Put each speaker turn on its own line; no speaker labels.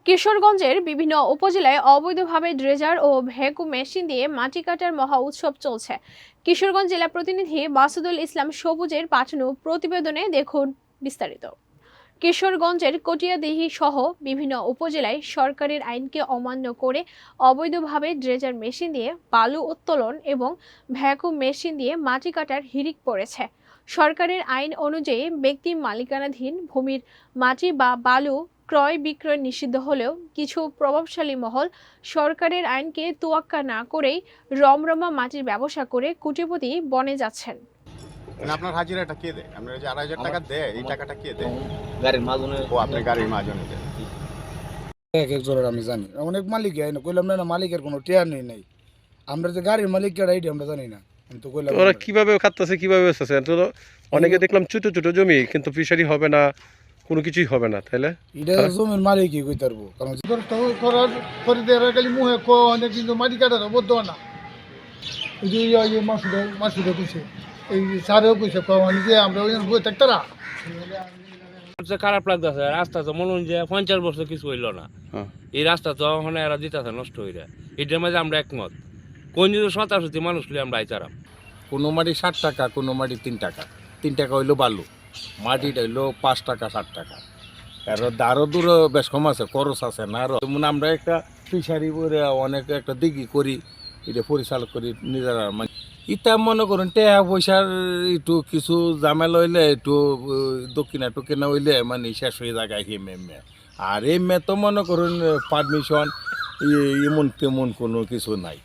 কিশোরগঞ্জের বিভিন্ন উপজেলায় অবৈধভাবে ড্রেজার ও ভ্যাকুম মেশিন দিয়ে মাটি কাটার মহা উৎসব চলছে। কিশোরগঞ্জ জেলা প্রতিনিধি মাসুদুল ইসলাম সবুজের পাঠানো প্রতিবেদনে দেখুন বিস্তারিত। কিশোরগঞ্জের কটিয়াদীঘি সহ বিভিন্ন উপজেলায় সরকারের আইনকে অমান্য করে অবৈধভাবে ড্রেজার মেশিন দিয়ে বালু উত্তোলন এবং ভ্যাকুম মেশিন দিয়ে মাটি কাটার হিড়িক পড়েছে। সরকারের আইন অনুযায়ী ব্যক্তি মালিকানাধীন ভূমির মাটি বা বালু ক্রয় বিক্রয় নিষিদ্ধ হলেও কিছু প্রভাবশালী মহল সরকারের আইনকে তোয়াক্কা না করেই রমরমা মাটির ব্যবসা করে কোটিপতি বনে যাচ্ছেন।
আপনার হাজিরাটা কে দেয়? আপনার যে ২,৫০০ টাকা দেয়, এই টাকাটা কে দেয়?
গাড়ির মাঝখানে।
ও আপনার গাড়ির মাঝখানে দেয়।
এক এক জনের আমি জানি, অনেক মালিক কইলাম না মালিকের কোনো টেয়ার নেই। আমরা যে গাড়ির মালিক কেডা এইটা আমরা জানি না। আমি তো কইলাম
ওরা কিভাবে খাচ্ছে কিভাবে বেচতেছে, তো অনেকে দেখলাম ছোট ছোট জমি, কিন্তু ফিশারি হবে না, কোনো কিছুই হবে না, তাইলে
এটা জমির মালিকই কই পারবো, কারণ
করে দেওয়ার খালি মুহে অনেক কিন্তু মাটি কাটার বদ্ধ না। এই যে মাসুদে কইছে, এই সারেও কইছে যে আমরা ওই বই থাকতারা
খারাপ লাগতেছে। রাস্তা তো মনে হয় যে ৫০ বছর কিছু হইল না।
হ্যাঁ।
এই রাস্তা তো ওখানে এরা দিতেছে নষ্ট হইলে, এটার মাঝে আমরা একমত। কোন যদি ৭৭ মানুষ হলে আমরা আইতারাম।
কোনো মাটি ৬০ টাকা, কোনো মাটি ৩ টাকা। ৩ টাকা হইলো বালু, মাটিটা হইলো ৫ টাকা ৬০ টাকা। আরও দূরে বেশ কম আছে, খরচ আছে না। আরও যেমন আমরা একটা ফিশারি করে অনেক একটা দিঘি করি, এটা পরিচালক করি নিজেরা। মানে ইটা মনে করুন টাকা পয়সার একটু কিছু ঝামেলা হইলে, একটু দক্ষিণা টুকিনা হইলে মানে শেষ হয়ে যায় এমে। আর এমে তো মনে করুন পারমিশন এমন তেমন কোনো কিছু নাই।